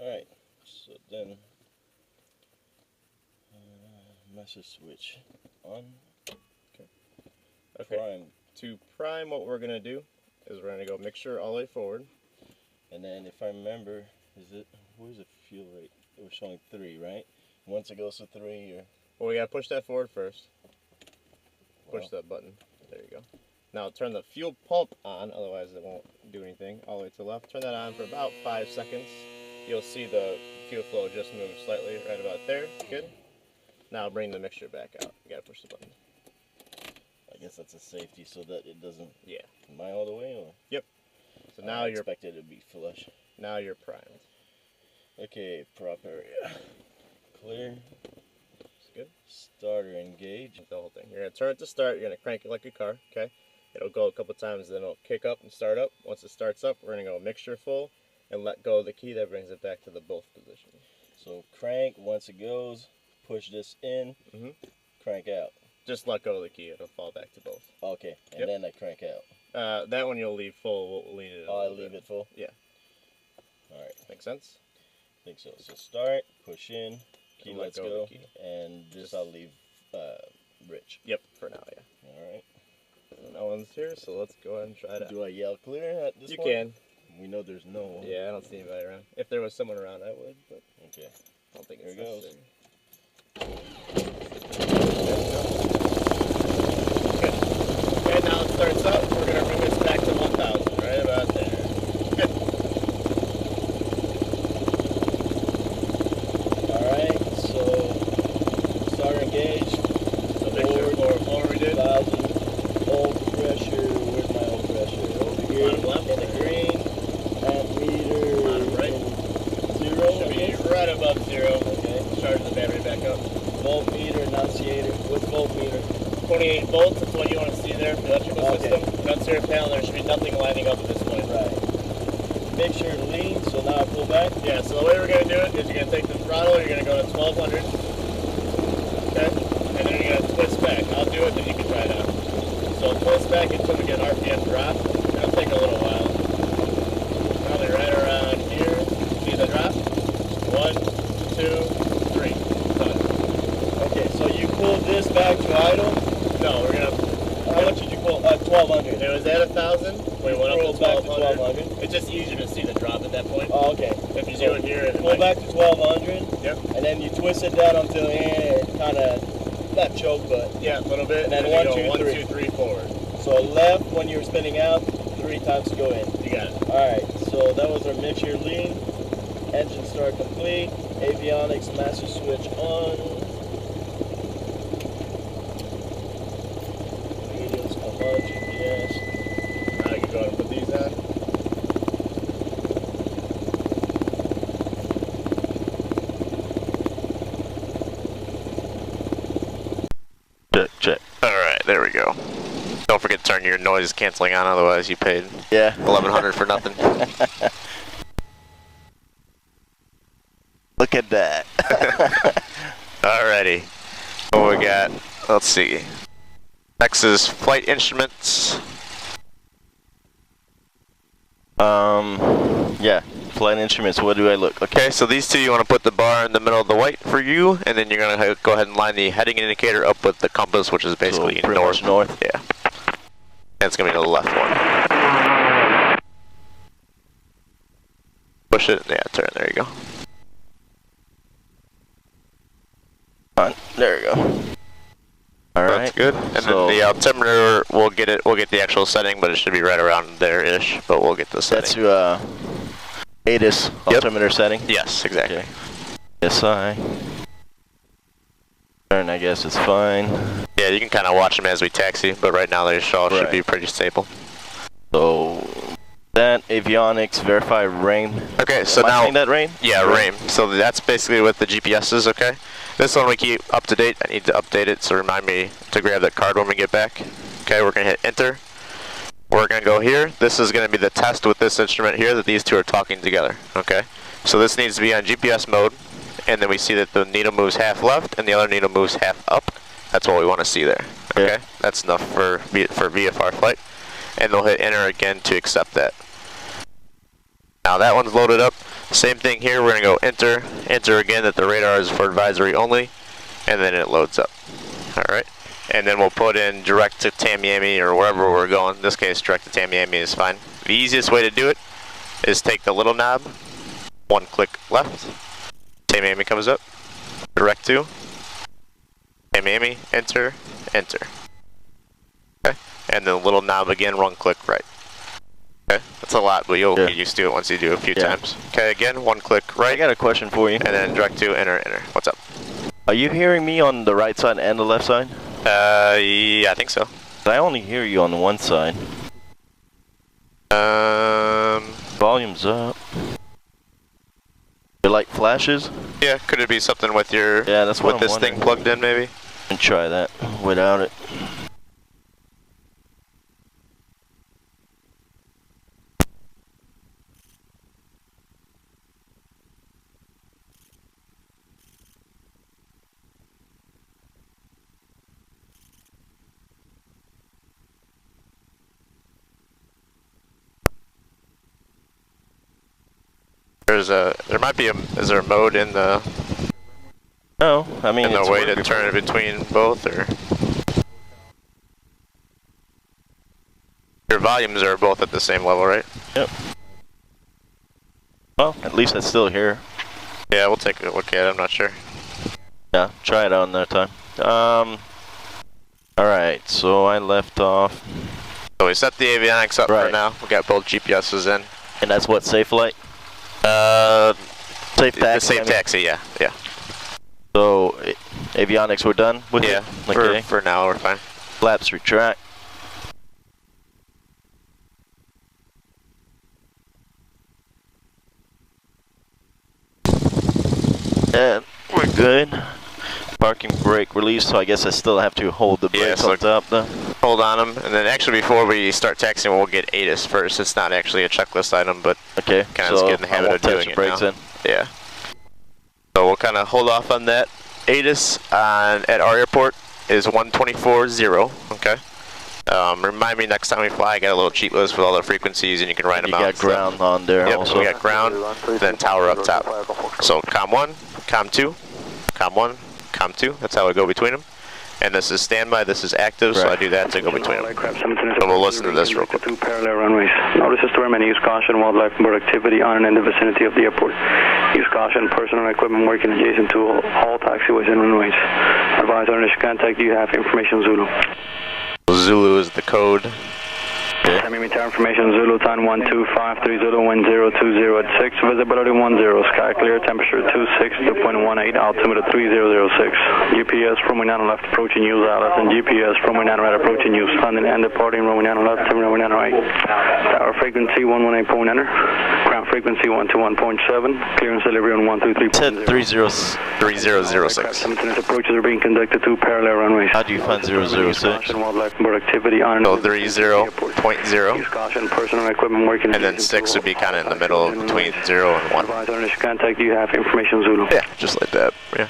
Alright, so then master switch on. Okay. Prime. To prime, what we're going to do is we're going to go mixture all the way forward. And then if I remember, where's the fuel rate? It was showing 3, right? Once it goes to 3, or Well, we got to push that forward first. Push that button. There you go. Now turn the fuel pump on, otherwise it won't do anything. All the way to the left. Turn that on for about 5 seconds. You'll see the fuel flow just move slightly right about there. Good. Now bring the mixture back out. You got to push the button. I guess that's a safety so that it doesn't Yeah. all the way, or? Yep. So now you're expected to be flush. Now you're primed. Okay, prop area. Clear. That's good. Starter engage. The whole thing. You're going to turn it to start. You're going to crank it like a car. Okay. It'll go a couple times, then it'll kick up and start up. Once it starts up, we're going to go mixture full and let go of the key. That brings it back to the both position. So crank, once it goes, push this in, crank out. Just let go of the key. It'll fall back to both. Okay, and then I crank out. That one you'll leave full. We'll lean it. Oh, I leave it full? Yeah. Alright. Make sense? I think so. So start, push in, key And let's let go go, of the key. and this I'll leave rich. Yep, for now, yeah. Alright. No one's here, so let's go ahead and try it out. Do I yell clear at this You point? can. We know there's no one. Yeah, I don't see anybody around. If there was someone around, I would, but Okay. I don't think There it's it goes. necessary. Okay, now it starts up. We're going to bring this back to 1,000, right about there. Good. Alright, so starter engaged. So mixture forward we did. 1,000. Old pressure. Where's my old pressure? Over here. Bottom left. In the green. Amp meter. Bottom right. 0. Should be right above 0. Okay. Charge the battery back up. Voltmeter, annunciator. What's voltmeter? 28 volts, that's what you want to see there for the electrical system. That's your panel, there should be nothing lining up at this point. Right. Make sure it leans, so now I pull back. Yeah, so the way we're going to do it is you're going to take the throttle, you're going to go to 1200. Okay? And then you're going to twist back. I'll do it, then you can try it out. So twist back until we get RPM drop. That'll take a little while. Probably right around here. See the drop? 1, 2, 3. Done. Okay, so you pulled this back to idle? No, we're going to... How much did you pull? 1,200. It was at 1,000. We went up to 1,200. 1200. It's just easier to see the drop at that point. Oh, okay. If you do it here, it pull back to 1,200. Yep. And then you twist it down until it kind of, not choke, but... Yeah, a little bit. And then you 1, 2, 3. 1, 2, 3 forward. So left when you're spinning out, 3 times to go in. You got it. Alright, so that was our mixture lean. Engine start complete. Avionics master switch on. Mediums come on, GPS. Now you can go ahead and put these on. Check. Alright, there we go. Don't forget to turn your noise canceling on, otherwise you paid Yeah. $1,100 for nothing. Look at that. Alrighty. What we got? Let's see. Next is flight instruments. Yeah. Flight instruments, what do I look? Okay, so these two, you want to put the bar in the middle of the white for you, and then you're going to go ahead and line the heading indicator up with the compass, which is basically so pretty much north. Yeah. And it's going to be the left one. Push it, yeah, turn, there you go. There we go. Alright. That's good. And then the altimeter, we'll get the actual setting, but it should be right around there-ish, but we'll get the setting. That's to ATIS altimeter setting? Yes, exactly. Okay. SI. Turn, I guess it's fine. Yeah, you can kind of watch them as we taxi, but right now they should be pretty stable. So, that avionics, verify rain. Okay, so Am I now... saying that rain? Yeah, rain. So that's basically with the GPSs, okay? This one we keep up to date. I need to update it, so remind me to grab that card when we get back. Okay, we're going to hit enter. We're going to go here. This is going to be the test with this instrument here that these two are talking together, okay? So this needs to be on GPS mode, and then we see that the needle moves half left and the other needle moves half up. That's what we want to see there, okay? Yeah. That's enough for VFR flight. And they'll hit enter again to accept that. Now that one's loaded up. Same thing here, we're going to go enter, enter again that the radar is for advisory only, and then it loads up. Alright, and then we'll put in direct to Tamiami or wherever we're going. In this case, direct to Tamiami is fine. The easiest way to do it is take the little knob, one click left, Tamiami comes up, direct to, Tamiami, enter, enter. Okay, and then the little knob again, one click right. Okay, that's a lot, but you'll get used to it once you do it a few times. Okay, again, one click right. I got a question for you. And then direct to, enter, enter. What's up? Are you hearing me on the right side and the left side? Yeah, I think so. I only hear you on the one side. Volume's up. Your light flashes? Yeah, could it be something with your that's what with this thing plugged in maybe? And try that without it. There might be is there a mode in the No, I mean in the way to turn it between both, or your volumes are both at the same level, right? Yep. Well, at least it's still here. Yeah, we'll take a look at it, I'm not sure. Yeah, try it on that time. Alright, so I left off. So we set the avionics up for now. We got both GPSs in. And that's what, safe light? Safe taxi? The safe taxi, yeah. So, avionics we're done with it? Yeah, Okay. for now we're fine. Flaps retract. And we're good. Parking brake release, so I guess I still have to hold the brakes on top though. Hold on them, and then actually before we start taxiing, we'll get ATIS first. It's not actually a checklist item, but okay, kind of just get in the habit of doing it now. Then. Yeah. So we'll kind of hold off on that. ATIS at our airport is 124.0. Okay. Remind me next time we fly, I got a little cheat list with all the frequencies, and you can write them out. You got ground on there. Yep, also. So we got ground, then tower up top. So COM 1, COM 2, COM 1, COM 2. That's how I go between them. And this is standby, this is active, so I do that to go between them. So we'll listen to this real quick. Two parallel runways. Notice the storm and use caution, wildlife and bird activity on and in the vicinity of the airport. Use caution, personal equipment working adjacent to all taxiways and runways. Advise on initial contact, you have information Zulu. Zulu is the code. Tamiami tower information, Zulu time 12530, wind 020 at 6, visibility 10, sky clear, temperature 26, 2.18, altimeter 3006. GPS from Winano left approaching use Alice, and GPS from Winano right approaching use. Landing and departing from Winano left, terminal Winano right. Tower frequency 118.0, ground frequency 121.7, clearance delivery on 123.0. 3006. Simultaneous approaches are being conducted to parallel runways. How do you find 006? Wildlife and bird activity on So 30.0. Use caution, personal equipment working. And then 6 would be kind of in the middle between 0 and 1. Advise on initial contact, you have information Zulu. Yeah, just like that. Yeah.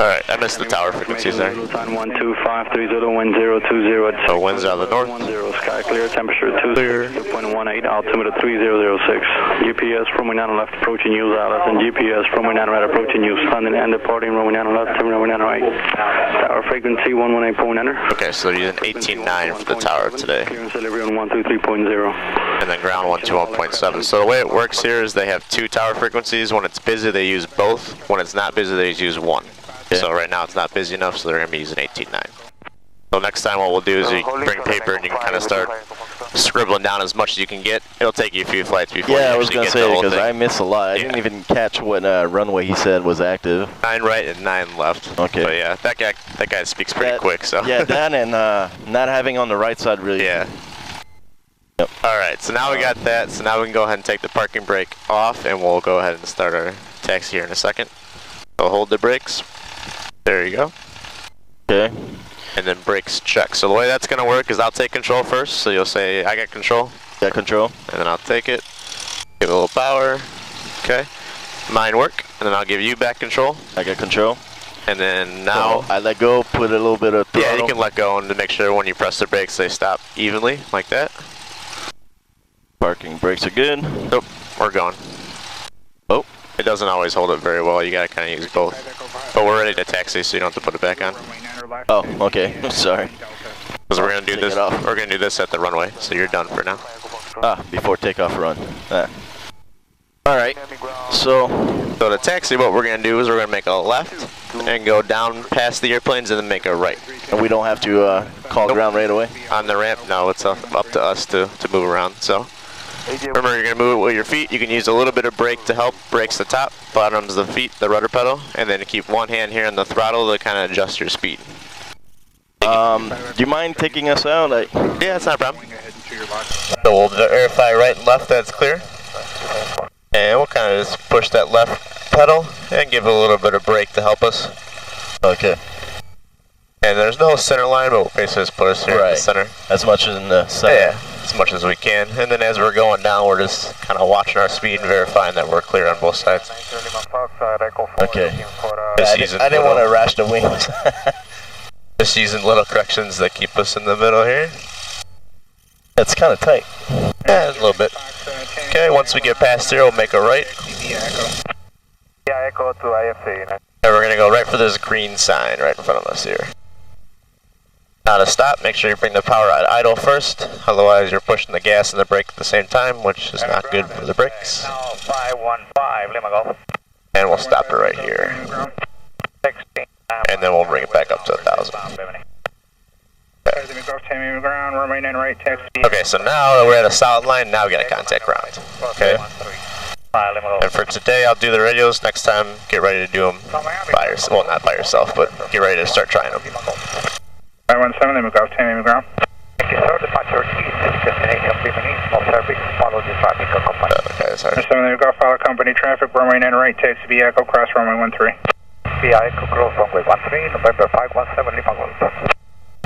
Alright, I missed the tower frequencies there. Zulu time 12530, wind 020 at 6. So winds out of the north. 10, sky clear, temperature 2.18, altimeter 3006. GPS from Winano left approaching use Alice, and GPS from Winano right approaching use. Landing and departing from Winano left, terminal Winano right. Tower frequency 118.0. Okay, so they're using 18.9 for the tower today. Clearance delivery on 123.0. And then ground 121.7. So the way it works here is they have 2 tower frequencies. When it's busy, they use both. When it's not busy, they use 1. So right now it's not busy enough, so they're going to be using 18.9. So next time what we'll do is you bring paper and you can kind of start scribbling down as much as you can get. It'll take you a few flights before you actually get the whole thing. Yeah, I was going to say, because I missed a lot. I didn't even catch what runway he said was active. 9 right and 9 left. Okay. But yeah, that guy speaks pretty quick, so. Yeah, that and not having on the right side really. Yeah. Yep. Alright, so now we got that. So now we can go ahead and take the parking brake off, and we'll go ahead and start our taxi here in a second. So hold the brakes. There you go. Okay. And then brakes check. So the way that's going to work is I'll take control first. So you'll say, I got control. Got control. And then I'll take it. Give it a little power. Okay. Mine work. And then I'll give you back control. I got control. And then now... So I let go, put a little bit of throttle. Yeah, you can let go and to make sure when you press the brakes they stop evenly, like that. Parking brakes are good. Nope, we're going. It doesn't always hold it very well. You gotta kind of use both. But we're ready to taxi, so you don't have to put it back on. Oh, okay. Sorry. Because we're gonna do Take this. it off. We're gonna do this at the runway, so you're done for now. Ah, before takeoff run. All right. So to taxi, what we're gonna do is we're gonna make a left and go down past the airplanes and then make a right. and we don't have to call ground right away. On the ramp, no, it's up to us to move around. So remember, you're gonna move it with your feet. You can use a little bit of brake to help. Brake's the top, bottom's the feet, the rudder pedal, and then keep one hand here on the throttle to kind of adjust your speed. Do you mind taking us out? Yeah, it's not a problem. So we'll verify right and left that's clear. And we'll kind of just push that left pedal and give it a little bit of brake to help us. Okay. And there's no center line, but we'll basically just put us here in the center. As much as in the center. Yeah, as much as we can. And then as we're going down, we're just kind of watching our speed and verifying that we're clear on both sides. Okay. I didn't want to rash the wings. Just using little corrections that keep us in the middle here. It's kind of tight. Yeah, a little bit. Okay, once we get past here, we'll make a right. And we're going to go right for this green sign right in front of us here. Now to stop, make sure you bring the power at idle first, otherwise you're pushing the gas and the brake at the same time, which is not good for the brakes. And we'll stop it right here. And then we'll bring it back up to 1,000. Okay, so now that we're at a solid line, now we got to contact ground. Okay? And for today, I'll do the radios. Next time, get ready to do them by yourself. Well, not by yourself, but get ready to start trying them. 517, let me go, Tamiami ground. Okay, sorry. 7, let me go, follow company traffic, runway 9 right, taxi via Echo, cross runway 13. Via Echo, cross runway 13, November 517, Lima Golf.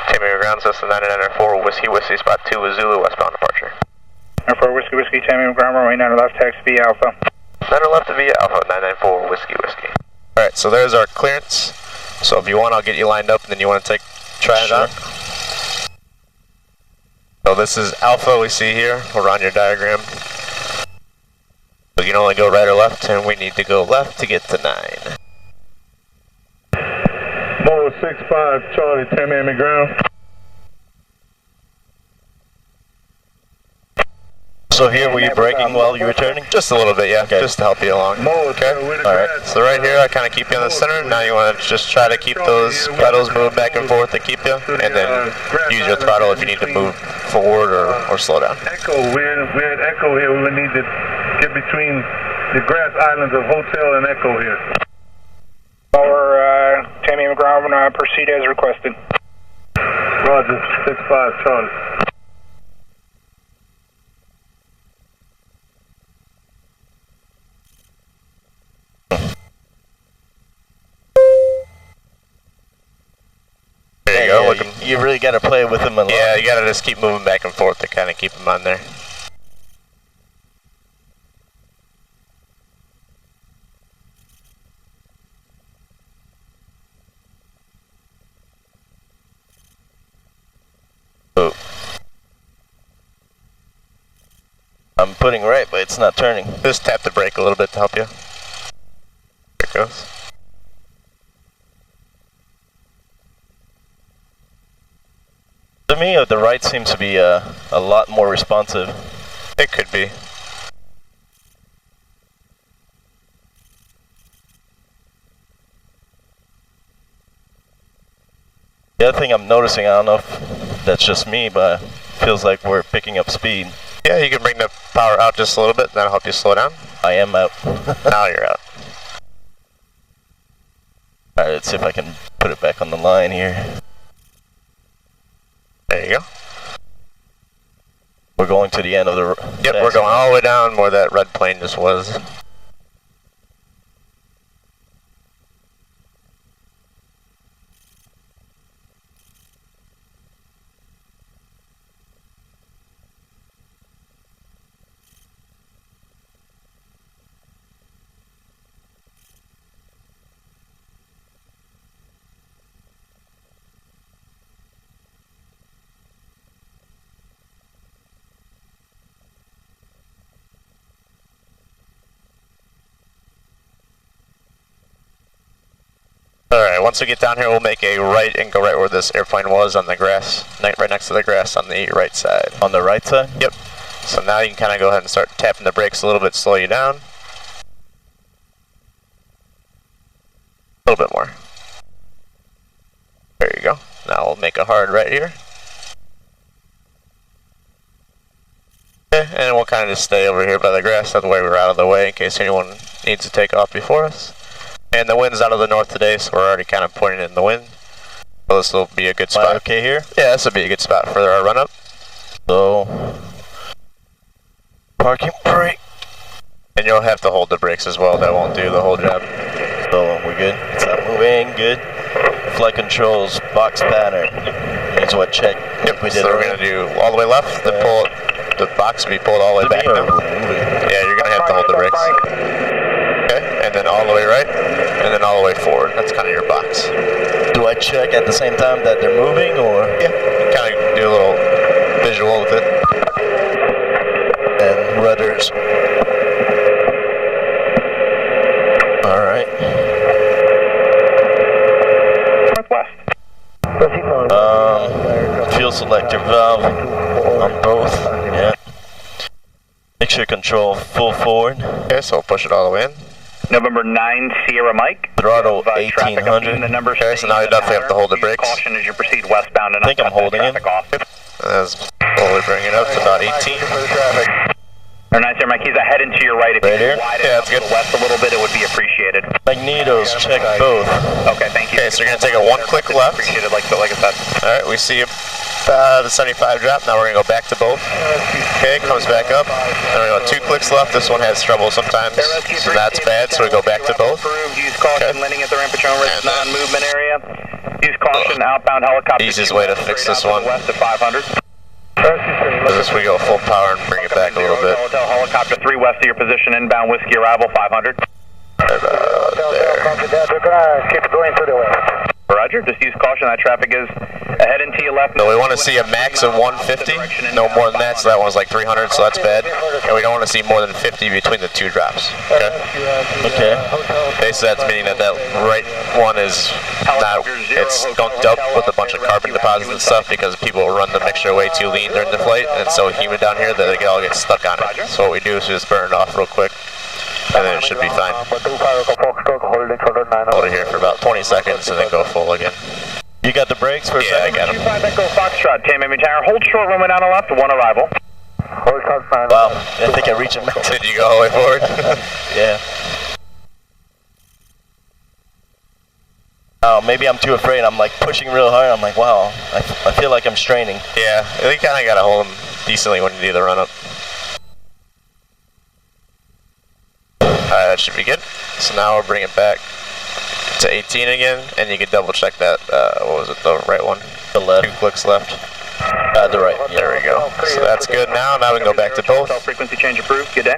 Tamiami ground, system 994, Whiskey, Whiskey, spot 2 with Zulu, westbound departure. 94, Whiskey, Whiskey, Tamiami ground, runway 9 left, taxi via Alpha. 9 left via Alpha, 994, Whiskey, Whiskey. Alright, so there's our clearance. So if you want, I'll get you lined up, and then you want to try it out. So this is Alpha we see here, we're on your diagram. We can only go right or left, and we need to go left to get to 9. Mobile 65, Charlie, Tamiami ground. So here, were you braking while you were turning? Just a little bit, yeah, okay. Just to help you along. Okay? Alright, so right here I kind of keep you in the center. Now you want to just try to keep those pedals moving back and forth to keep you, and then use your throttle if you need to move forward or slow down. Echo, we're at Echo here. We need to get between the grass islands of Hotel and Echo here. Our Tamiami ground, proceed as requested. Roger, 65, Charlie. There you go. You really got to play with them a lot. Yeah, you got to just keep moving back and forth to kind of keep them on there. Oh. I'm putting right, but it's not turning. Just tap the brake a little bit to help you. There it goes. To me, the right seems to be a lot more responsive. It could be. The other thing I'm noticing, I don't know if that's just me, but it feels like we're picking up speed. Yeah, you can bring the power out just a little bit, that'll help you slow down. I am out. Now you're out. Alright, let's see if I can put it back on the line here. There you go. We're going to the end of the... Yep, we're going all the way down where that red plane just was. Alright, once we get down here, we'll make a right and go right where this airplane was on the grass, right next to the grass on the right side. On the right side? Yep. So now you can kind of go ahead and start tapping the brakes a little bit, slow you down. A little bit more. There you go. Now we'll make a hard right here. Okay, and we'll kind of just stay over here by the grass, that way we're out of the way in case anyone needs to take off before us. And the wind's out of the north today, so we're already kind of pointing in the wind. So this will be a good spot. Okay here? Yeah, this will be a good spot for our run up. So, parking brake. And you'll have to hold the brakes as well, that won't do the whole job. So we're good. It's not moving, good. Flight controls, box pattern. Means what, check? Yep, We did so we're going to do all the way left, then pull the box will be pulled all the way back now. Yeah, you're going to have to hold the brakes. Okay, and then all the way right, and then all the way forward. That's kind of your box. Do I check at the same time that they're moving, or? Yeah, you kind of do a little visual with it. And rudders. Alright. Fuel selector valve on both, yeah. Mixture control full forward. Okay, so we'll push it all the way in. November 9 Sierra Mike. Throttle 1800. Okay, so now you definitely have to hold the brakes. Caution as you proceed westbound. And I think I'm holding it. Let's slowly bring it up to about 18. Or 9 Sierra Mike, he's ahead and to your right. If Right you here? could widen Yeah, up that's good. to the west a little bit, it would be appreciated. Magnetos, check both. Okay, thank you. Okay, so you're going to take a one-click left. Appreciated, like I said. Alright, we see the 75 drop. Now we're going to go back to both. Okay, comes back up. Then we're going to go 2 clicks left. This one has trouble sometimes, so that's bad, so we go back to both. Use caution, landing at the ramp Patron risk non-movement area. Use caution, outbound helicopter. Easiest way to fix this one. West of 500. Is this we go full power and bring it back a little bit. Hotel helicopter 3 west of your position, inbound whiskey arrival 500. Right about there. Keep going to the west. Roger, just use caution, that traffic is ahead and to your left. So we want to see a max of 150, no more than that, so that one's like 300, so that's bad. And we don't want to see more than 50 between the 2 drops. Okay? Okay. Basically that's meaning that that right one is not, it's gunked up with a bunch of carbon deposits and stuff because people run the mixture way too lean during the flight, and it's so humid down here that they all get stuck on it. So what we do is just burn it off real quick, and then it should be fine. Hold it here for about 20 seconds and then go full again. You got the brakes for a Yeah, I second? got them. 25 Echo Foxtrot, Tamiami Tower. Hold short runway down the left, 1 arrival. Wow, I think I reached a max. Did you go all the way forward? Yeah. Oh, maybe I'm too afraid. I'm like pushing real hard. I'm like, wow, I feel like I'm straining. Yeah, you kind of got to hold them decently when you do the run-up. Alright, that should be good. So now we'll bring it back to 18 again, and you can double check that, what was it, the right one? The left. 2 clicks left. The right. Yeah. There we go. So that's good now. Now we can go back to both. Frequency change approved, good day.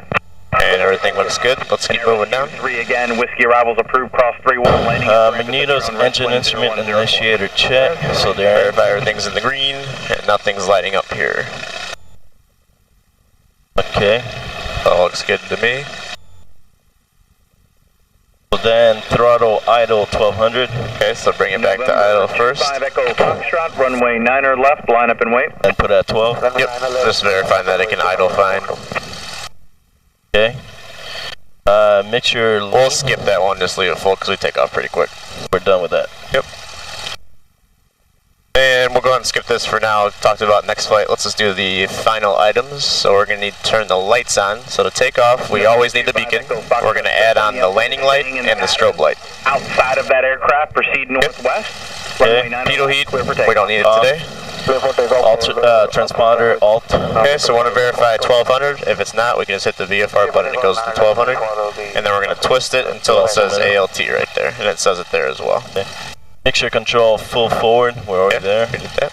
And everything looks good. Let's keep moving down. 3 again, whiskey arrivals approved, cross 3-1 landing. Magnetos and engine instrument initiator check. So there. Verify everything's in the green, and nothing's lighting up here. Okay. That looks good to me. So then throttle idle 1200. Okay, so bring it back to idle first. 5 Echo Foxtrot, runway 9er left, line up and wait. And put at 12. Yep, just verifying that it can idle fine. Okay. Mixture. We'll skip that one, just leave it full because we take off pretty quick. We're done with that. Yep. And we'll go ahead and skip this for now. Talked about next flight. Let's just do the final items. So we're going to need to turn the lights on. So to take off, we always need the beacon. We're going to add on the landing light and the strobe light. Outside of that aircraft, proceed northwest. Okay. Pitot heat, we don't need it today. Transponder alt. Okay, so want to verify 1200. If it's not, we can just hit the VFR button. It goes to 1200. And then we're going to twist it until it says ALT right there. And it says it there as well. Okay. Mixture control full forward. We're already there. We did that.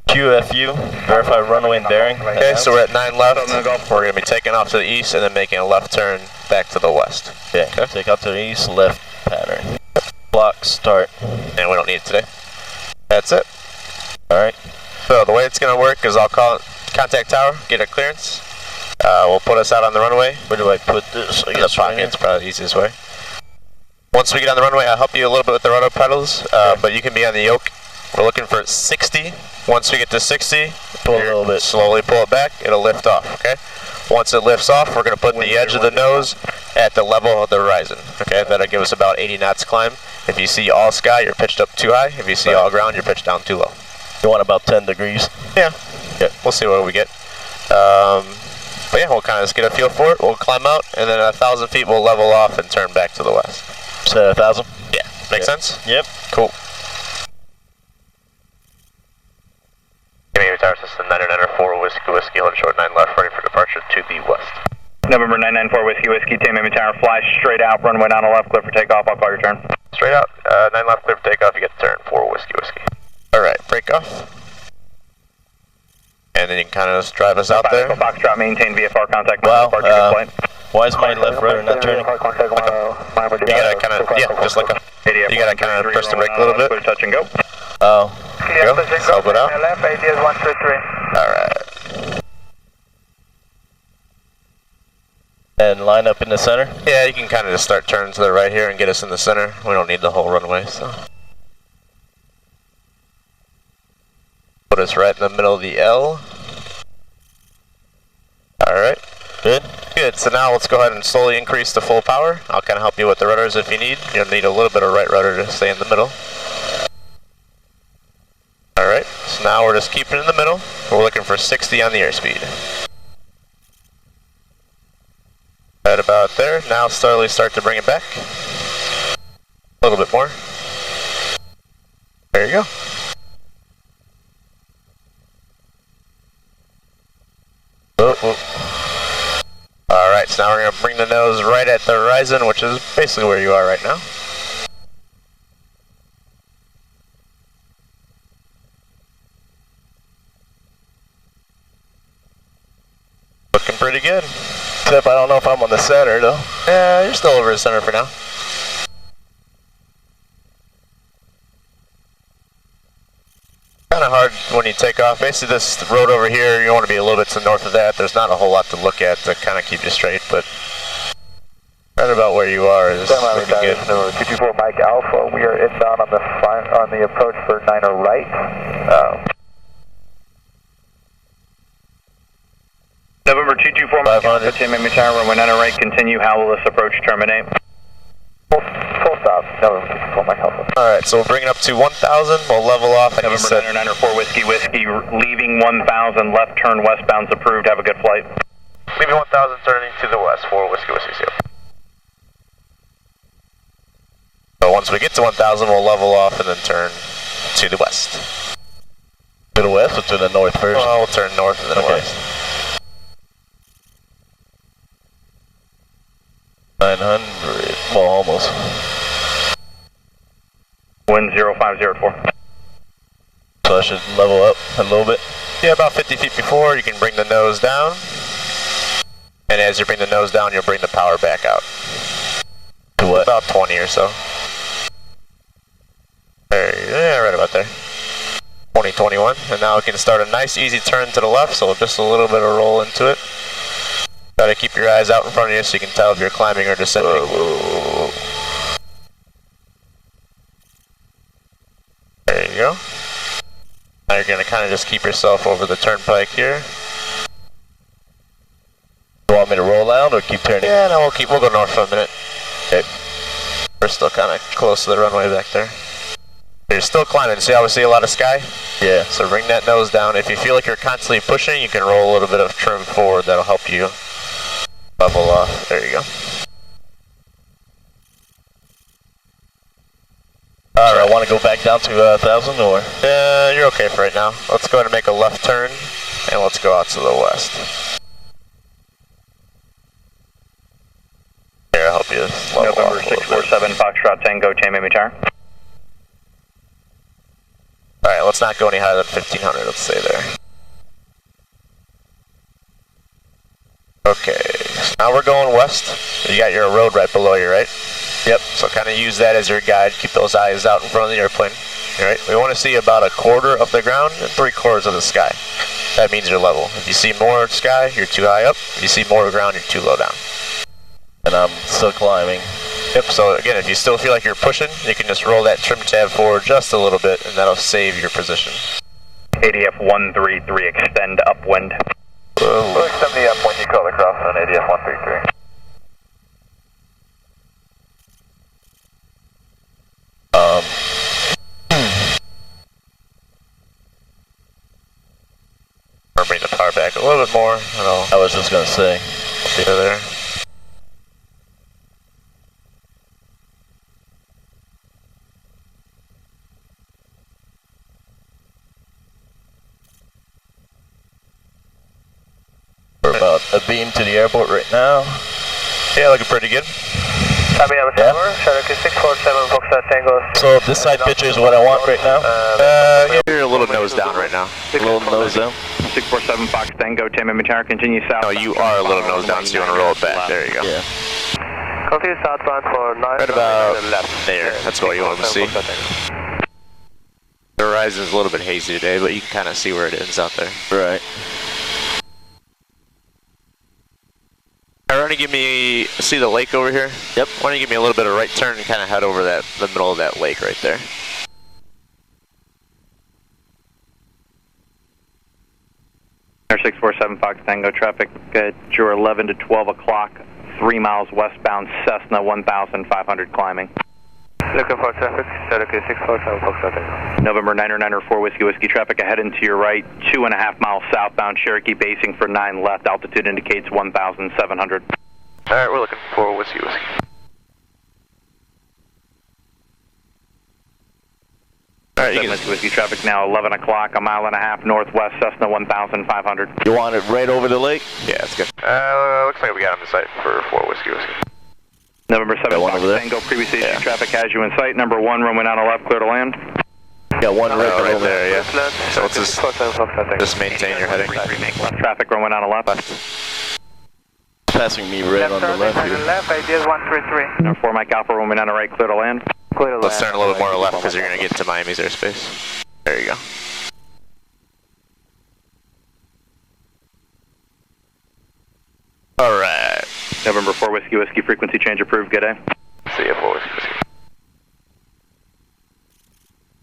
QFU, verify runway and bearing. Okay, so we're at 9 left. We're going to be taking off to the east and then making a left turn back to the west. Okay, take out to the east, left pattern. Block start. And we don't need it today. That's it. Alright. So the way it's going to work is I'll call contact tower, get a clearance. We'll put us out on the runway. Where do I put this? I In the guess right pocket, here. it's probably the easiest way. Once we get on the runway, I'll help you a little bit with the rudder pedals, but you can be on the yoke. We're looking for 60. Once we get to 60, pull a little bit. Slowly pull it back. It'll lift off, okay? Once it lifts off, we're going to put the edge of the nose at the level of the horizon, okay? That'll give us about 80 knots climb. If you see all sky, you're pitched up too high. If you see all ground, you're pitched down too low. You want about 10 degrees? Yeah. We'll see what we get. But yeah, we'll kind of just get a feel for it. We'll climb out, and then 1,000 feet we'll level off and turn back to the west. Say 1,000? Yeah. Make sense? Yep. Cool. Tower system 994 Whiskey, hold short 9 left, ready for departure to the west. November 994 Whiskey, Tamiami Tower, fly straight out, runway 9 left, clear for takeoff, I'll call your turn. Straight out, 9 left, clear for takeoff, you get the turn, 4 Whiskey. Alright, break off. And then you can kind of just drive us out there. Foxtrot, maintain VFR contact. Wow, why is my left rudder not turning? You gotta kind of, just like a, you gotta kind of press the brake a little bit. Touch and go. Oh, go, help it out. Left, ATIS 123. Alright. And line up in the center? Yeah, you can kind of just start turning to the right here and get us in the center. We don't need the whole runway, so. Put us right in the middle of the L. Alright. Good? Good, so now let's go ahead and slowly increase the full power. I'll kind of help you with the rudders if you need. You'll need a little bit of right rudder to stay in the middle. Alright, so now we're just keeping it in the middle. We're looking for 60 on the airspeed. Right about there. Now slowly start to bring it back. A little bit more. There you go. Alright, so now we're going to bring the nose right at the horizon, which is basically where you are right now. Looking pretty good. Except I don't know if I'm on the center though. Yeah, you're still over the center for now. Kind of hard when you take off. Basically this road over here, you want to be a little bit to the north of that. There's not a whole lot to look at to kind of keep you straight, but right about where you are is looking good. 224 Mike Alpha, we are inbound on the approach for 90 right. November 224 Mike Alpha, Tamiami Tower, runway 90 right, continue, how will this approach terminate? Full stop, November 224 Mike Alpha. Alright, so we'll bring it up to 1,000, we'll level off. And November 994 Whiskey, leaving 1,000, left turn westbound's approved, have a good flight. Leaving 1,000, turning to the west, 4 Whiskey, zero. So once we get to 1,000, we'll level off and then turn to the west. To the west or to the north first? Well, we'll turn north and then west. 900, well almost. Wind 0504. So I should level up a little bit? Yeah, about 50 feet before, you can bring the nose down. And as you bring the nose down, you'll bring the power back out. To what? About 20 or so. There, yeah, right about there. 20, 21. And now we can start a nice easy turn to the left, so just a little bit of roll into it. Try to keep your eyes out in front of you so you can tell if you're climbing or descending. There you go. Now you're going to kind of just keep yourself over the turnpike here. You want me to roll out or keep turning? Yeah, no, we'll go north for a minute. Okay. We're still kind of close to the runway back there. You're still climbing. See how we see a lot of sky? Yeah. So bring that nose down. If you feel like you're constantly pushing, you can roll a little bit of trim forward. That'll help you level off. There you go. Alright, I want to go back down to 1,000 or? You're okay for right now. Let's go ahead and make a left turn, and let's go out to the west. Here, I'll help you level November 647 Foxtrot Tango, Tamiami Tower. Alright, let's not go any higher than 1,500. Let's stay there. Okay, so now we're going west. You got your road right below you, right? Yep, so kind of use that as your guide. Keep those eyes out in front of the airplane. Alright, we want to see about 1/4 of the ground and 3/4 of the sky. That means you're level. If you see more sky, you're too high up. If you see more ground, you're too low down. And I'm still climbing. Yep, so again, if you still feel like you're pushing, you can just roll that trim tab forward just a little bit, and that'll save your position. ADF 133, extend upwind. We'll extend the upwind you call across on ADF 133. Bring the power back a little bit more, and I was just gonna say. See there. We're about a beam to the airport right now. Yeah, looking pretty good. Yeah. Cherokee 647 Foxtrot Tango. So this side picture is what I want right now. You're a little nose down right now. A little nose down. 647 Fox Tango, Tamiami Tower, continue south. No, you are a little nose down, so you want to roll it back. There you go. Yeah. Continue southbound for 9. Right about there. That's what you want to see. The horizon's a little bit hazy today, but you can kind of see where it ends out there. Right. Why don't you give me, see the lake over here? Yep. Why don't you give me a little bit of right turn and kind of head over the middle of that lake right there. Air 647 Fox Tango, traffic at your 11 to 12 o'clock, 3 miles westbound, Cessna 1500 climbing. Looking for traffic, Cherokee 647 Foxtrot Tango. November 994 Whiskey traffic ahead and to your right, 2.5 miles southbound, Cherokee basing for 9 left, altitude indicates 1,700. Alright, we're looking for Whiskey. Alright, you can Whiskey traffic now 11 o'clock, 1.5 miles northwest, Cessna 1500. You want it right over the lake? Yeah, that's good. Looks like we got him in sight for 4 Whiskey. November 7 one Fox over there? Tango, previous AC traffic has you in sight. Number 1, runway 9 left, clear to land. Got one right right over there, yeah. So let's just maintain your heading. Traffic runway 9 left. Passing me right on the left here. Left, ideas 133. Number 4 Mike Alpha, runway 9 right, clear to land. Clear to land. Let's turn a little bit more left because you're going to get into Miami's airspace. There you go. Alright. November 4 Whiskey, frequency change approved, good day. See ya, 4 Whiskey.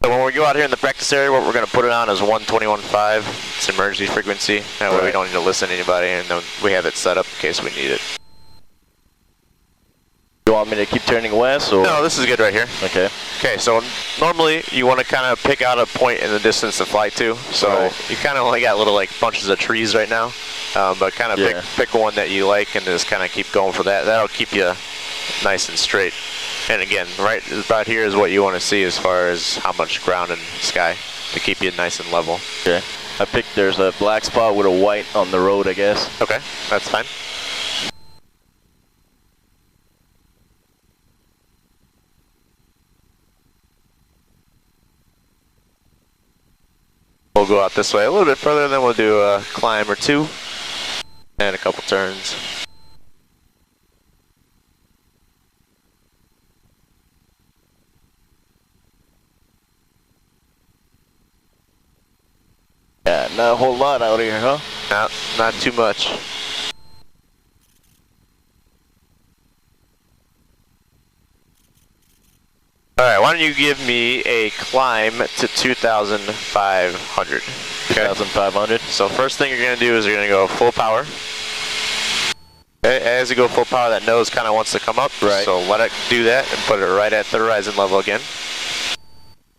So when we go out here in the practice area, what we're going to put it on is 121.5. It's emergency frequency. That way we don't need to listen to anybody, and then we have it set up in case we need it. You want me to keep turning west or? No, this is good right here. Okay. Okay, so normally you want to kind of pick out a point in the distance to fly to. So you kind of only got little like bunches of trees right now, but kind of pick one that you like and just kind of keep going for that. That'll keep you nice and straight. And again, right about here is what you want to see as far as how much ground and sky to keep you nice and level. Okay. I picked there's a black spot with a white on the road, I guess. Okay, that's fine. We'll go out this way a little bit further, then we'll do a climb or two and a couple turns. Yeah, not a whole lot out here, huh? Not too much. Alright, why don't you give me a climb to 2,500. 2,500. So first thing you're going to do is you're going to go full power. Okay, as you go full power, that nose kind of wants to come up. Right. So let it do that and put it right at the horizon level again.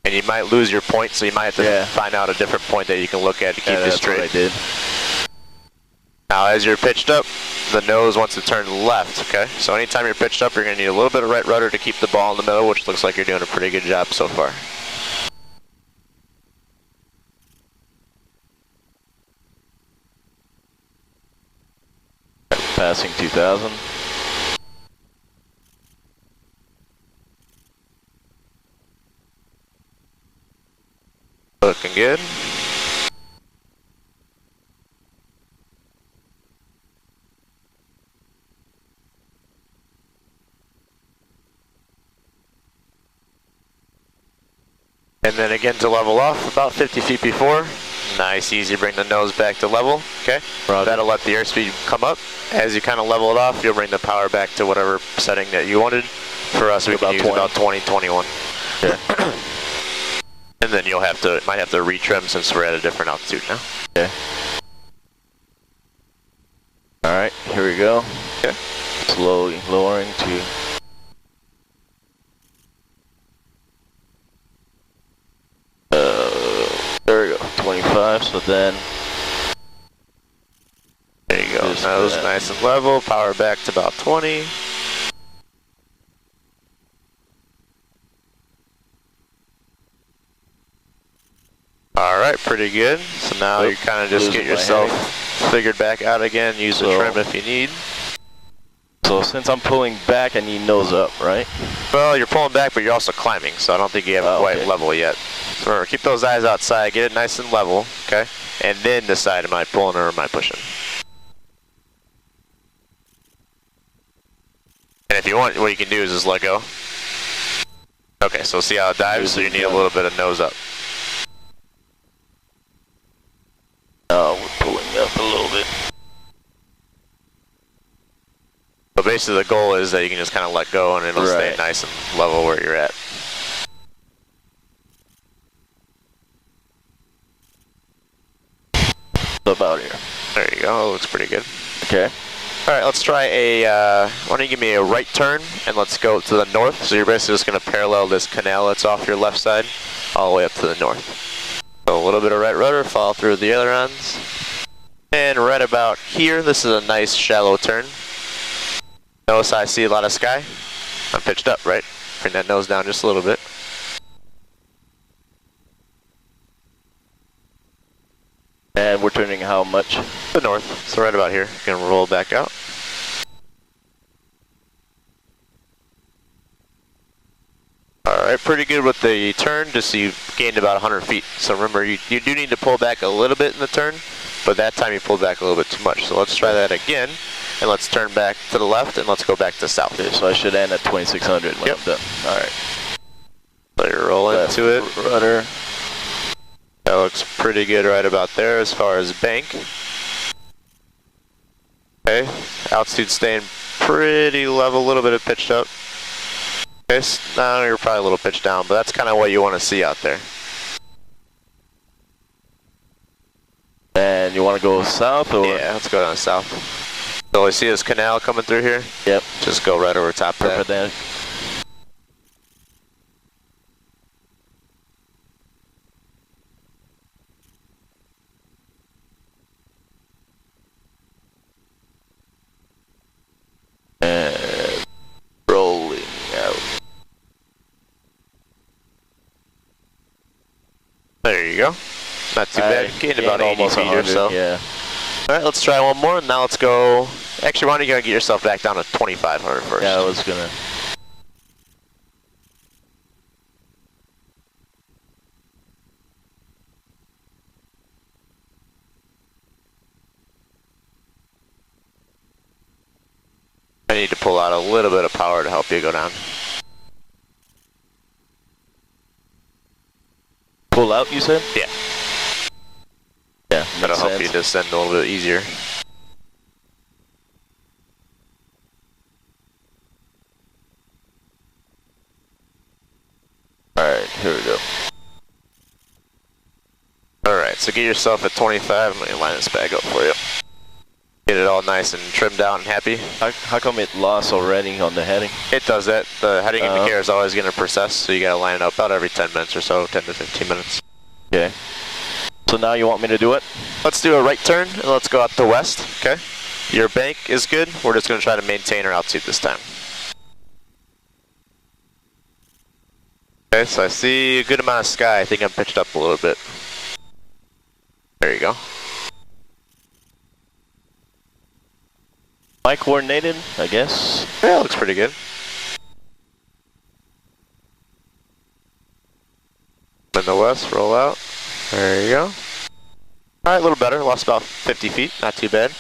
And you might lose your point, so you might have to find out a different point that you can look at to keep you straight. That's what I did. Now as you're pitched up, the nose wants to turn left, okay? So anytime you're pitched up, you're going to need a little bit of right rudder to keep the ball in the middle, which looks like you're doing a pretty good job so far. Passing 2,000. Looking good. And then again to level off about 50 feet before. Nice, easy, bring the nose back to level, okay? That'll let the airspeed come up. As you kind of level it off, you'll bring the power back to whatever setting that you wanted. For us, we can use about 20, 21. Yeah. And then you'll might have to retrim since we're at a different altitude now. Okay. Alright, here we go. Okay. Slowly lowering to... there we go, 25, so then... There you go, nose nice and level, power back to about 20. Alright, pretty good. So now you kind of just get yourself figured back out again, use the trim if you need. So since I'm pulling back, I need nose up, right? Well, you're pulling back, but you're also climbing, so I don't think you have it quite level yet. So remember, keep those eyes outside, get it nice and level, okay? And then decide, am I pulling or am I pushing? And if you want, what you can do is just let go. Okay, so see how it dives? So you need a little bit of nose up. We're pulling up a little bit. But basically the goal is that you can just kind of let go and it'll stay nice and level where you're at. About here. There you go, it looks pretty good. Okay. Alright, let's try a, why don't you give me a right turn and let's go to the north. So you're basically just going to parallel this canal that's off your left side all the way up to the north. So a little bit of right rudder, follow through the ailerons. And right about here, this is a nice shallow turn. Notice I see a lot of sky. I'm pitched up, right? Bring that nose down just a little bit. And we're turning how much? The north, so right about here. You can roll back out. Alright, pretty good with the turn, just so you've gained about 100 feet. So remember, you do need to pull back a little bit in the turn, but that time you pulled back a little bit too much. So let's try that again, and let's turn back to the left, and let's go back to south. Okay, so I should end at 2600 when I'm done. Alright. So you roll into it. Rudder. That looks pretty good right about there as far as bank. Okay, altitude staying pretty level, a little bit of pitched up. Okay, so now you're probably a little pitched down, but that's kind of what you want to see out there. And you want to go south or? Yeah, let's go down south. So you see this canal coming through here? Yep. Just go right over top of that. And rolling out. There you go. Not too bad. Gained about 80 feet or so. Yeah. Alright, let's try one more. Now let's go. Actually, why don't you go get yourself back down to 2500 first? Yeah, I was gonna. I need to pull out a little bit of power to help you go down. Pull out, you said? Yeah. Yeah, that'll help you descend a little bit easier. Alright, here we go. Alright, so get yourself at 25. I'm going to line this back up for you. Get it all nice and trimmed out and happy. How come it lost already on the heading? It does that. The heading indicator is always going to process, so you got to line it up about every 10 minutes or so, 10 to 15 minutes. Okay. So now you want me to do it? Let's do a right turn and let's go out to west, okay? Your bank is good. We're just going to try to maintain our altitude this time. Okay, so I see a good amount of sky. I think I'm pitched up a little bit. There you go. Am I coordinated, I guess? Yeah, looks pretty good. In the west, roll out. There you go. Alright, a little better. Lost about 50 feet. Not too bad.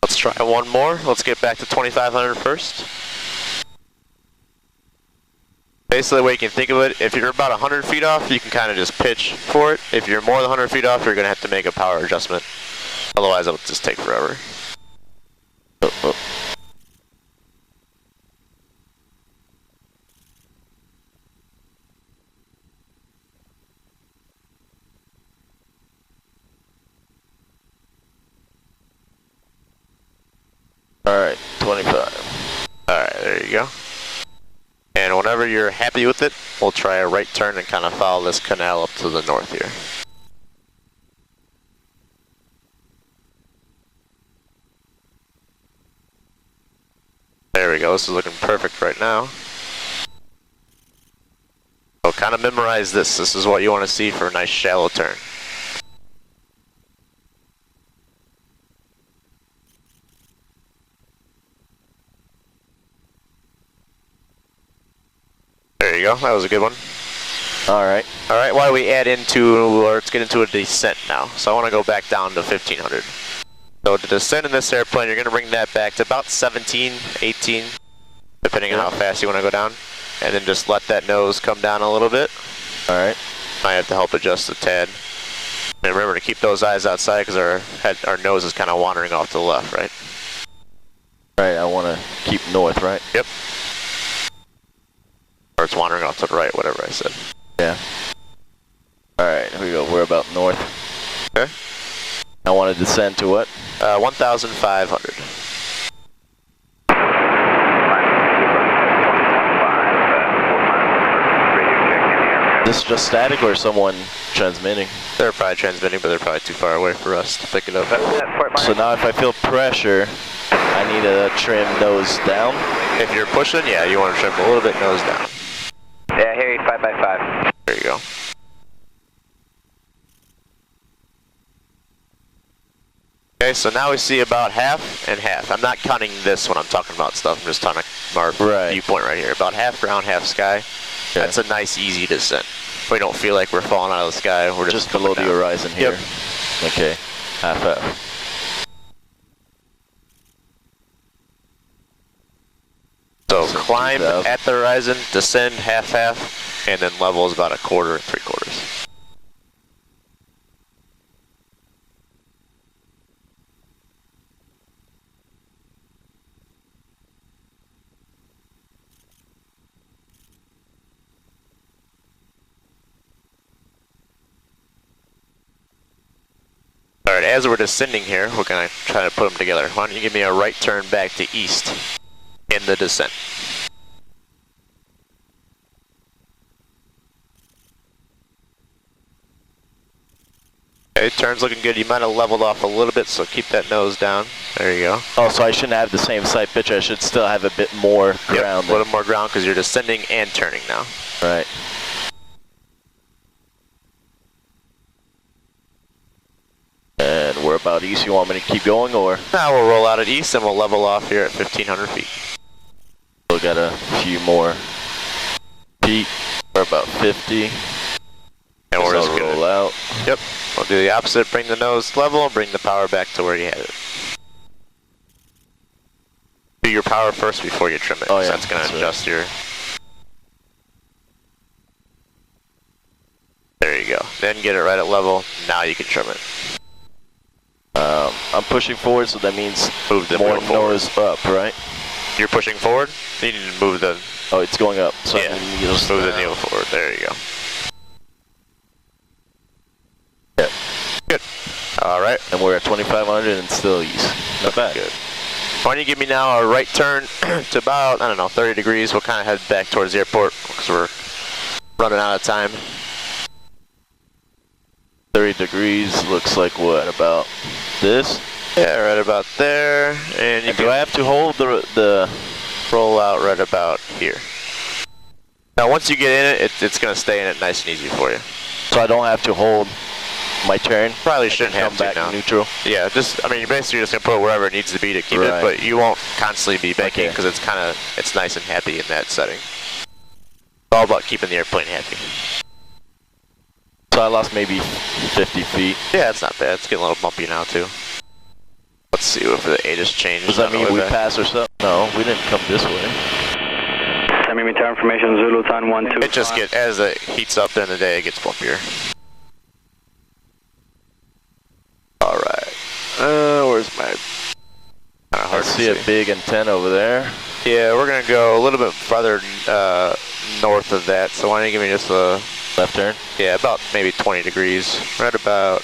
Let's try one more. Let's get back to 2500 first. Basically, the way you can think of it, if you're about 100 feet off, you can kind of just pitch for it. If you're more than 100 feet off, you're going to have to make a power adjustment. Otherwise, it'll just take forever. There you go. And whenever you're happy with it, we'll try a right turn and kind of follow this canal up to the north here. There we go, this is looking perfect right now. So kind of memorize this. This is what you want to see for a nice shallow turn. There you go, that was a good one. Alright. Alright, why don't we add into, or let's get into a descent now. So I want to go back down to 1500. So to descend in this airplane, you're going to bring that back to about 17, 18, depending on how fast you want to go down. And then just let that nose come down a little bit. Alright. Might have to help adjust the tad. And remember to keep those eyes outside because our nose is kind of wandering off to the left, right? Right, I want to keep north, right? Yep. Or it's wandering off to the right, whatever I said. Yeah. Alright, here we go. We're about north. Okay. I want to descend to what? 1,500. This is just static or someone transmitting? They're probably transmitting, but they're probably too far away for us to pick it up. So now if I feel pressure, I need to trim nose down? If you're pushing, yeah, you want to trim a little bit nose down. Yeah, here, 5 by 5. There you go. Okay, so now we see about half and half. I'm not counting this when I'm talking about stuff. I'm just talking about our viewpoint right here. About half ground, half sky. Okay. That's a nice, easy descent. We don't feel like we're falling out of the sky. We're just below the horizon here. Yep. Okay, half. So climb at the horizon, descend half, and then level is about 1/4 and 3/4. Alright, as we're descending here, we're going to try to put them together. Why don't you give me a right turn back to east in the descent. Okay, turn's looking good. You might have leveled off a little bit, so keep that nose down. There you go. Oh, so I shouldn't have the same side pitch. I should still have a bit more ground. Yep, a little more ground because you're descending and turning now. Right. And we're about east. You want me to keep going, or? Now we'll roll out at east and we'll level off here at 1,500 feet. We'll got a few more feet. We're about 50. And we're just gonna roll out. Yep. We'll do the opposite. Bring the nose level and bring the power back to where you had it. Do your power first before you trim it. Oh yeah. That's gonna adjust your. There you go. Then get it right at level. Now you can trim it. I'm pushing forward, so that means move the more nose up, right? You're pushing forward. You need to move the. Oh, it's going up. So yeah. Just move the needle forward. There you go. Yep. Good. All right. And we're at 2,500 and still east. Not bad. Good. Why don't you give me now a right turn to about, I don't know, 30 degrees. We'll kind of head back towards the airport because we're running out of time. 30 degrees looks like what, about this? Yeah, right about there. And you do I have to hold the roll out right about here? Now once you get in it, it's going to stay in it nice and easy for you. So I don't have to hold my turn? Probably shouldn't have to back now. Neutral? Yeah, just, I mean, you're basically just going to put it wherever it needs to be to keep it, but you won't constantly be banking because it's kind of, it's nice and happy in that setting. It's all about keeping the airplane happy. So I lost maybe 50 feet. Yeah, it's not bad. It's getting a little bumpy now too. Let's see if the ATIS changes. Does that mean we pass or something? No, we didn't come this way. Send me meter information, Zulu time 125. It just gets, as it heats up during the day, it gets bumpier. Alright. Where's my... I see a big antenna over there. Yeah, we're going to go a little bit farther north of that. So why don't you give me just a... Left turn? Yeah, about maybe 20 degrees. Right about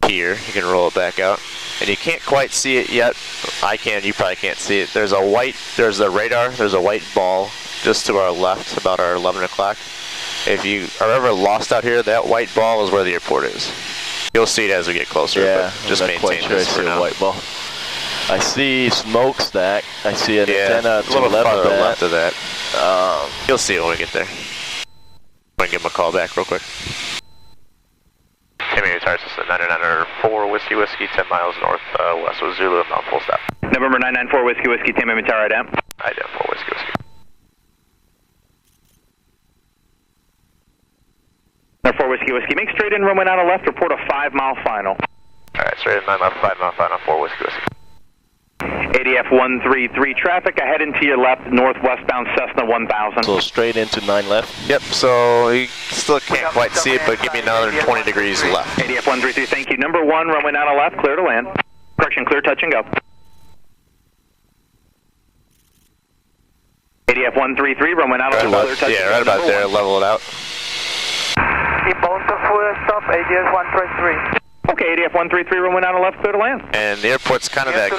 here. You can roll it back out. and you can't quite see it yet. I can, you probably can't see it. There's the radar, there's a white ball just to our left, about our 11 o'clock. If you are ever lost out here, that white ball is where the airport is. You'll see it as we get closer, yeah, but just maintain this for now. A white ball. I see smokestack. I see an antenna to a little farther left of that. You'll see it when we get there. I'm going to give him a call back real quick. Tamiami Tower System 994 Whiskey Whiskey, 10 miles northwest of Zulu, I'm on full stop. November 994 Whiskey Whiskey, Tamiami Tower, IDEM. IDEM 4 Whiskey Whiskey. Number 4 Whiskey Whiskey, make straight in, runway 9 left, report a 5-mile final. Alright, straight in 9 left, 5 mile final, 4 Whiskey Whiskey. ADF 133 traffic, ahead and to your left, northwestbound Cessna 1000. So straight into 9 left? Yep, so you still can't quite see it, but give me another 20 degrees left. ADF 133, thank you. Number 1, runway 9 left, clear to land. Correction, clear, touch and go. ADF 133, runway 9 left, clear, touch and go. Yeah, right about there, level it out. Inbound to full stop, ADF 133. Okay, ADF 133, runway 9 left, clear to land. And the airport's kind of that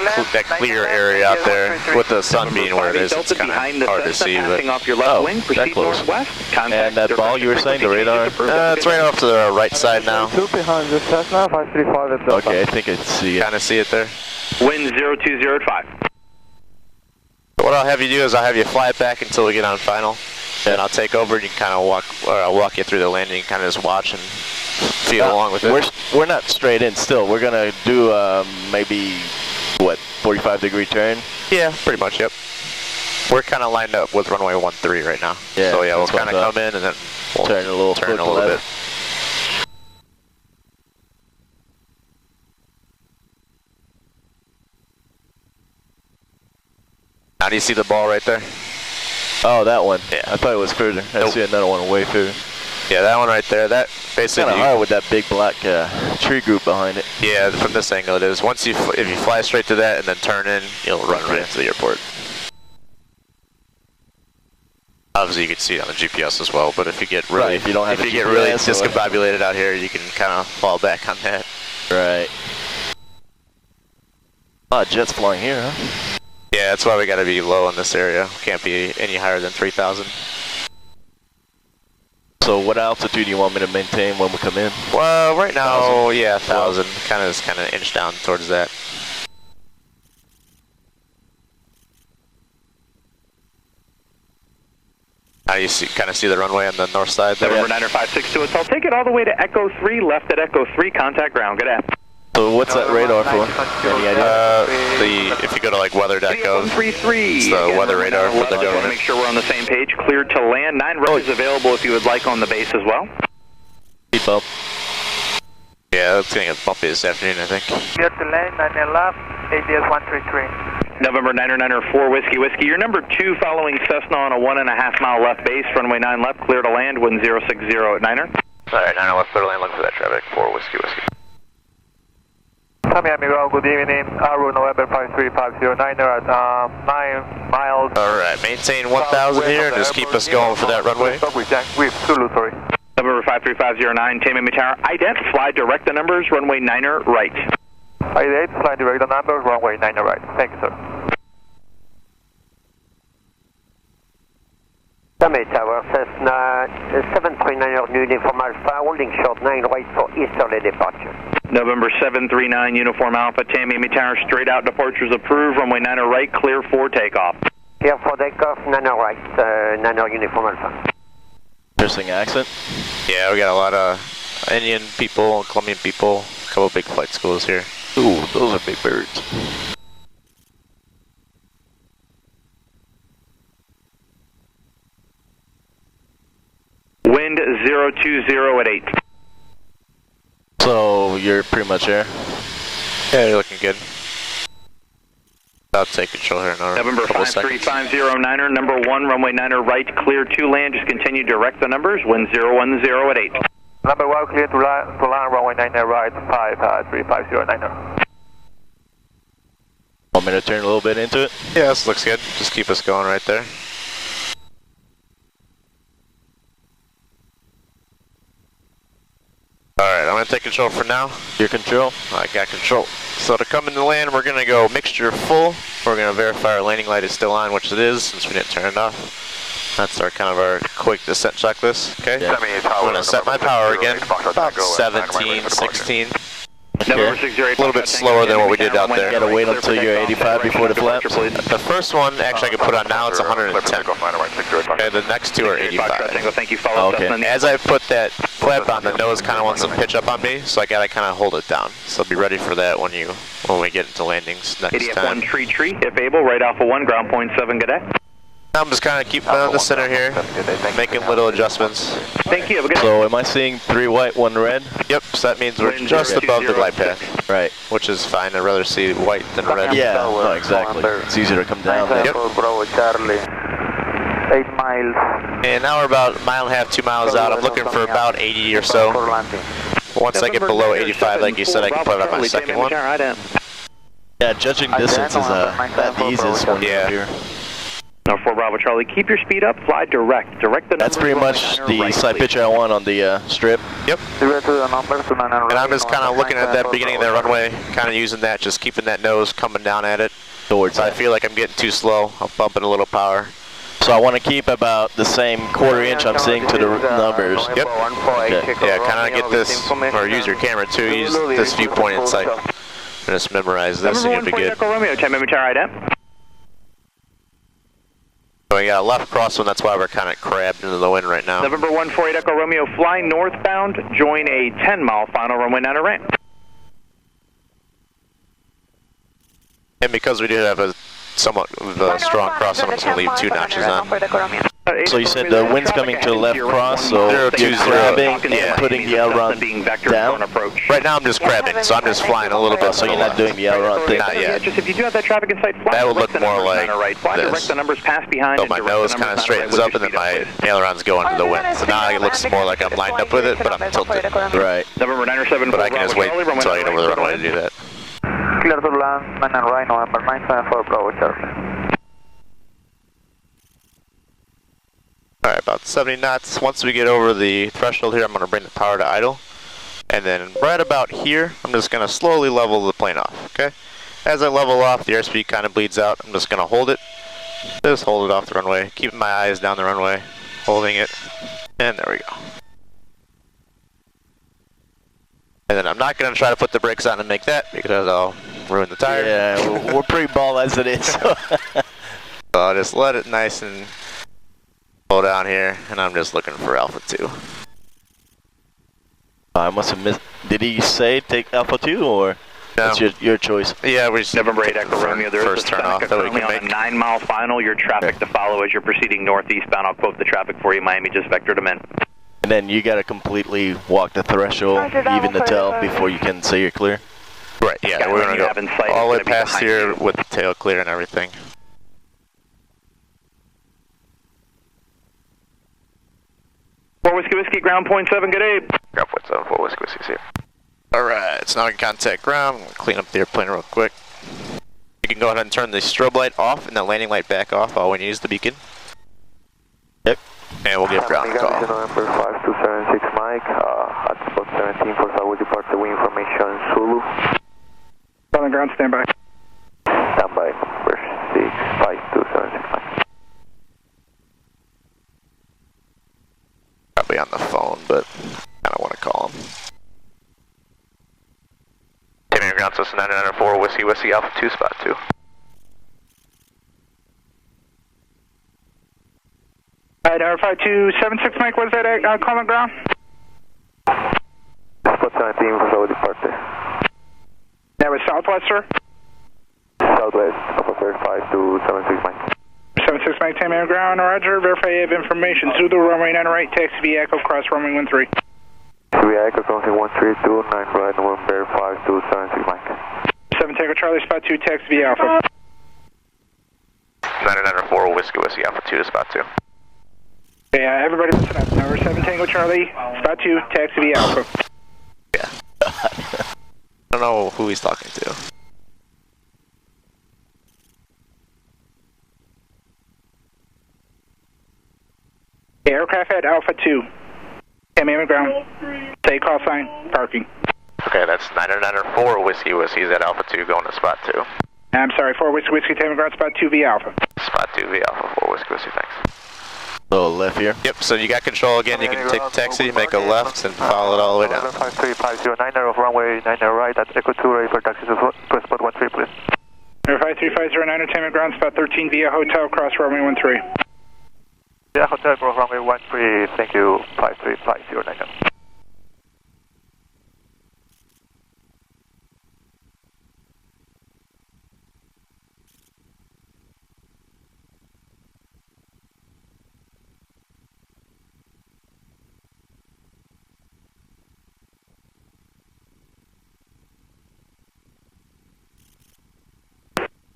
clear area out there with the sun being where it is. It's kind of hard to see, but off your left wing, that close. Northwest. And that ball you were saying, the radar? It's right off to the right side now. Behind the Cessna 535 at Okay, I think I see it. Kind of see it there. Wind 02085. What I'll have you do is I'll have you fly it back until we get on final. And I'll take over and you can kind of I'll walk you through the landing and kind of just watch and feel along with it. We're not straight in still. We're going to do maybe, what, 45-degree turn? Yeah, pretty much, yep. We're kind of lined up with runway 13 right now. Yeah, so yeah, we'll kind of come in and then we'll turn a little bit. Now do you see the ball right there? Oh, that one. Yeah. I thought it was further. I see another one way further. Yeah, that one right there. That basically. Kind of hard with that big black tree group behind it. Yeah, from this angle it is. Once if you fly straight to that and then turn in, you'll run right into the airport. Obviously, you can see it on the GPS as well. But if you get really, if you don't have if you get really discombobulated out here, you can kind of fall back on that. Right. A lot of jets flying here, huh? Yeah, that's why we got to be low in this area. Can't be any higher than 3,000. So what altitude do you want me to maintain when we come in? Well, right now, 1,000. Yeah, 1,000. Kind of inch down towards that. Now you kind of see the runway on the north side there. November 9562 Hotel. Take it all the way to Echo 3, left at Echo 3, contact ground. Good day. So what's that radar for? Any idea? If you go to like weather.gov, it's the weather radar for the government. Make sure we're on the same page. Cleared to land. 9 rows available if you would like on the base as well. Keep up. Yeah, it's going to get bumpy this afternoon, I think. Cleared to land, 9 left, ATIS 133. November 994 Whiskey Whiskey. You're number 2 following Cessna on a 1.5 mile left base. Runway 9 left, clear to land, wind 060 at Niner. Alright, 9 left, clear to land, looking for that traffic, 4 Whiskey Whiskey. Tamiami, good evening. Aru November 53509 at 9 miles. Alright, maintain 1,000 here and just keep us going for that runway. With Zulu, sorry. November 53509, Tamiami Tower. Ident, fly direct the numbers, runway 9er right. Ident, fly direct the numbers, runway 9er right. Thank you, sir. Tamiami Tower, Cessna 739 Uniform Alpha, holding short 9 right for easterly departure. November 739 Uniform Alpha, Tamiami Tower, straight out departures approved, runway 9er right, clear for takeoff. Clear for takeoff, 9er right, 9er Uniform Alpha. Interesting accent. Yeah, we got a lot of Indian people, Colombian people, a couple of big flight schools here. Ooh, those are big birds. Wind 020 at 8. So you're pretty much there? Yeah, you're looking good. I'll take control here in a November couple seconds. 53509er, number 1, runway 9er right, clear to land. Just continue direct the numbers, wind 010 at 8. Number 1, clear to land, runway 9er right, 53509er. Want me to turn a little bit into it? Yeah, this looks good. Just keep us going right there. Alright, I'm going to take control for now. Your control? I got control. So to come into land, we're gonna go mixture full. We're gonna verify our landing light is still on, which it is, since we didn't turn it off. That's our kind of our quick descent checklist. Okay. Yeah. I'm gonna set my power again. About 17, 16. Okay. A little bit slower than what we did out there. You gotta wait until you're 85 before the flaps. The first one, actually I can put on now, it's 110. Okay, the next two are 85. Okay. As I put that flap on, the nose kind of wants to pitch up on me, so I gotta kind of hold it down. So be ready for that when we get into landings next time. 1 tree, if able, right off of 1, ground point 7, good day. I'm just kind of keeping on the center here, making little adjustments. Thank you, have a good day. So am I seeing 3 white, 1 red? Yep, so that means we're just above the glide path. Right. Which is fine, I'd rather see white than red. Yeah, no, exactly. It's easier to come down there. Yep. Bravo Charlie, 8 miles. And now we're about 1.5 miles, 2 miles out. I'm looking for about 80 or so. Once I get below 85, like you said, I can put it on my second one. Yeah, judging distance is not the easiest one here. No, 4 Bravo Charlie, keep your speed up, fly direct. That's pretty much the side picture I want on the strip. Yep. And I'm just kind of looking at that beginning of the runway, kind of using that, just keeping that nose coming down at it. Towards I feel like I'm getting too slow. I'm bumping a little power. So I want to keep about the same 1/4 inch I'm seeing to the numbers. Yep. Okay. Yeah, kind of get this, or use your camera too, use this viewpoint in sight. And just memorize this and you'll be good. So we got a left crosswind, that's why we're kind of crabbed into the wind right now. November 148 Echo Romeo, fly northbound, join a 10-mile final runway 9 ramp. And because we do have a somewhat of a strong crosswind, I'm just going to leave 2 notches on. So you said the wind's coming to the left cross, so you're crabbing and putting the aileron down? Right now I'm just crabbing, so I'm just flying a little bit. So you're not doing the aileron thing? Not yet. Just if you do have that traffic in sight, fly that would look more like direct the numbers pass behind. So my nose kind of straightens up and then my ailerons go into the wind. So now it looks more like I'm lined up with it, but I'm tilted. Right. November 907, but I can just wait until I get over the runway to do that. Clear to land, man and right, November 974 Bravo Charlie. Alright, about 70 knots. Once we get over the threshold here, I'm going to bring the power to idle. And then right about here, I'm just going to slowly level the plane off, okay? As I level off, the airspeed kind of bleeds out. I'm just going to hold it. Just hold it off the runway. Keeping my eyes down the runway. Holding it. And there we go. And then I'm not going to try to put the brakes on and make that because I'll ruin the tire. Yeah, we're pretty ball as it is. So I'll just let it nice and slow down here, and I'm just looking for Alpha 2. I must have missed. Did he say take Alpha 2 or? No. That's your choice. Yeah, we just November 8 Echo Romeo. There first is a turn off that we can on make. a 9-mile final. Your traffic to follow as you're proceeding northeastbound. I'll quote the traffic for you. Miami just vectored them in. And then you got to completely walk the threshold, even the tail, before you can say you're clear. Right. Yeah, we're gonna go all the way past here with the tail clear and everything. Whiskey, ground point 7, good day. Ground point 7, 4 Whiskey's here. Alright, it's now in contact ground. I'm gonna clean up the airplane real quick. You can go ahead and turn the strobe light off and the landing light back off. All we need is the beacon. Yep. And we'll give ground a call. November 5276 Mike, at spot 17 for Southwest Departure, wind information Zulu. On the ground, stand by. Stand by, number 65276 Mike. Probably on the phone, but I don't want to call him. Tammy ground system 994 Whiskey Alpha 2 spot 2. Alright, 5276 Mike, what is that comment ground? Spot 17 for Southwest Departure. That was Southwest, sir? Southwest, Officer 5276 Mike. 76 Mike, 10 ground, roger, verify you have information. Zulu, runway 9 right, taxi via Echo, cross runway 13. Via Echo, crossing 132, 9 right, November 5276 Mike. 7 Tango Charlie, spot 2, taxi via Alpha. 994 Whiskey Alpha 2 to spot 2. Okay, everybody listen up. Number 7 Tango Charlie, spot 2, taxi via Alpha. Yeah. I don't know who he's talking to. Aircraft at Alpha 2. Miami ground. Say call sign, parking. Okay, that's 994 Whiskey Whiskey's at Alpha 2 going to spot 2. I'm sorry, 4 Whiskey Whiskey, Tammy Ground, spot 2V Alpha. Spot 2V Alpha 4 Whiskey Whiskey, thanks. So left here? Yep, so you got control again, you can take the taxi, make a left, and follow it all the way down. 5350 of runway 90 right at Echo 2 ready for taxi to spot 13 please. 53509 Tammy Ground, spot 13 via hotel, cross runway 13. Yeah, hotel cross runway 13, thank you, 53509.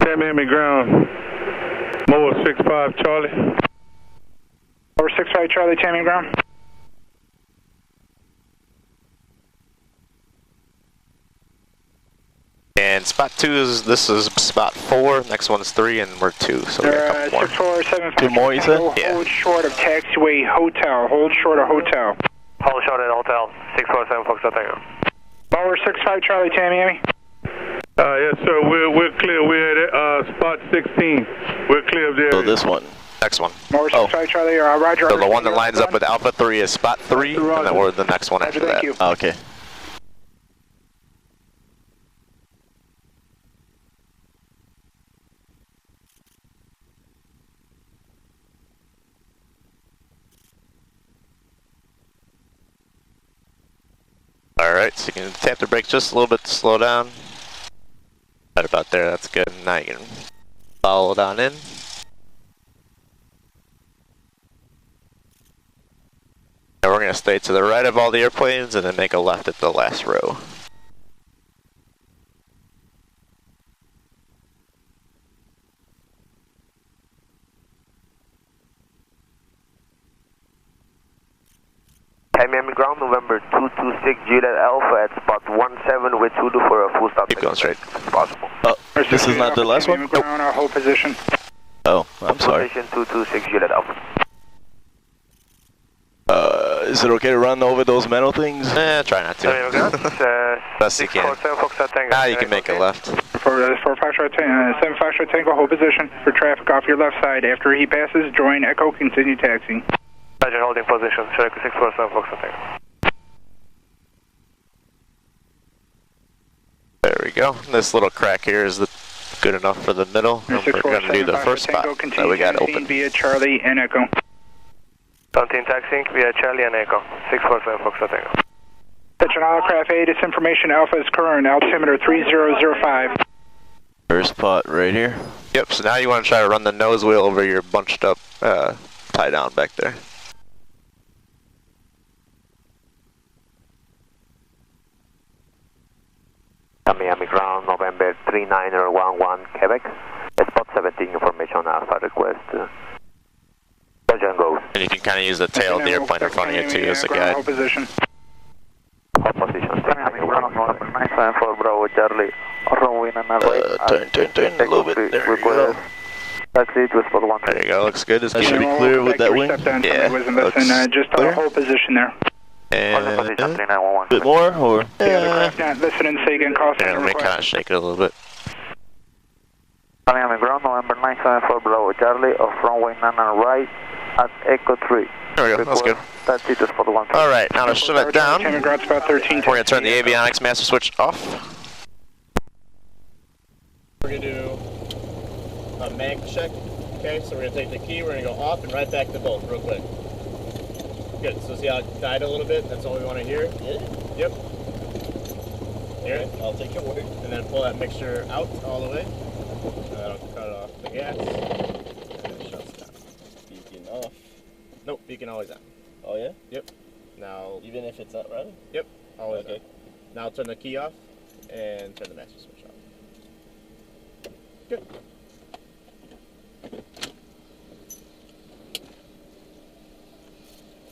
Tamiami ground. Moa 65 Charlie. Over 65 Charlie, Tammy Ground. And spot 2 this is spot 4, next one's 3, and we're 2, so we got a couple more. 647. 2 more, you said? Yeah. Hold short of taxiway hotel, hold short of hotel. Hold short at hotel, 647 Fox Tango. Mower 65 Charlie, Tamiami. Yes, sir. We're clear. We're at spot 16. We're clear of the area. So this one. Next one. Mower 65 Charlie, Roger. So the one that lines up with Alpha 3 is spot 3, and then we're the next one after that. Oh, okay. Alright, so you can tap the brakes just a little bit to slow down. Right about there, that's good. Now you can follow it on in. And we're going to stay to the right of all the airplanes and then make a left at the last row. Tamiami Ground, November 226 Juliet Alpha at spot 17 with 2 for a full stop. Keep going straight. If possible. Oh, this is not the last one? Nope. Ground, hold position. Oh, I'm sorry. Position 226 Juliet Alpha. Is it okay to run over those metal things? Try not to. Best you can. Now you can make a left. 75 Tango, hold position for traffic off your left side. After he passes, join Echo, continue taxiing. Roger, holding position, 647 Fox Tango. There we go. This little crack here is good enough for the middle. And we're going to do the first spot that we got open. Via Charlie and Echo. 17 taxiing via Charlie and Echo, 647 Fox Tango. Attention all aircraft ATIS information, Alpha is current, altimeter 3005. First spot right here. Yep, so now you want to try to run the nose wheel over your bunched up tie down back there. Tamiami Ground, November 3911 Quebec. Spot 17 information, Alpha request. Roger and go. And you can kind of use the tail of the airplane in front of you too as a guide. Hold position. Hold position. Tamiami Ground, November 954 Bravo Charlie. Runway and Turn a little bit. There we go. Taxi to spot 1. There you go, looks good. That should be clear with that wing. Yeah, Just hold position there. And a bit more, or? Not listening, say again, call Yeah, let me kind of shake it a little bit. Tamiami Ground, November 974 Bravo Charlie, off runway 9 right at Echo 3. There we go, that's good. That's it, spot 1. Alright, now to shut it down, we're Ground, spot 13. going to turn the avionics master switch off. We're going to do a mag check. Okay, so we're going to take the key, we're going to go off and right back to both real quick. Good, so see how it died a little bit? That's all we want to hear. Yep. Hear it? I'll take your word. And then pull that mixture out all the way. And that'll cut off the gas. And it shuts down. Beacon off. Nope, beacon always on. Oh yeah? Yep. Now, Even if it's not running? yep, always Okay. on. Now turn the key off and turn the master switch off. Good.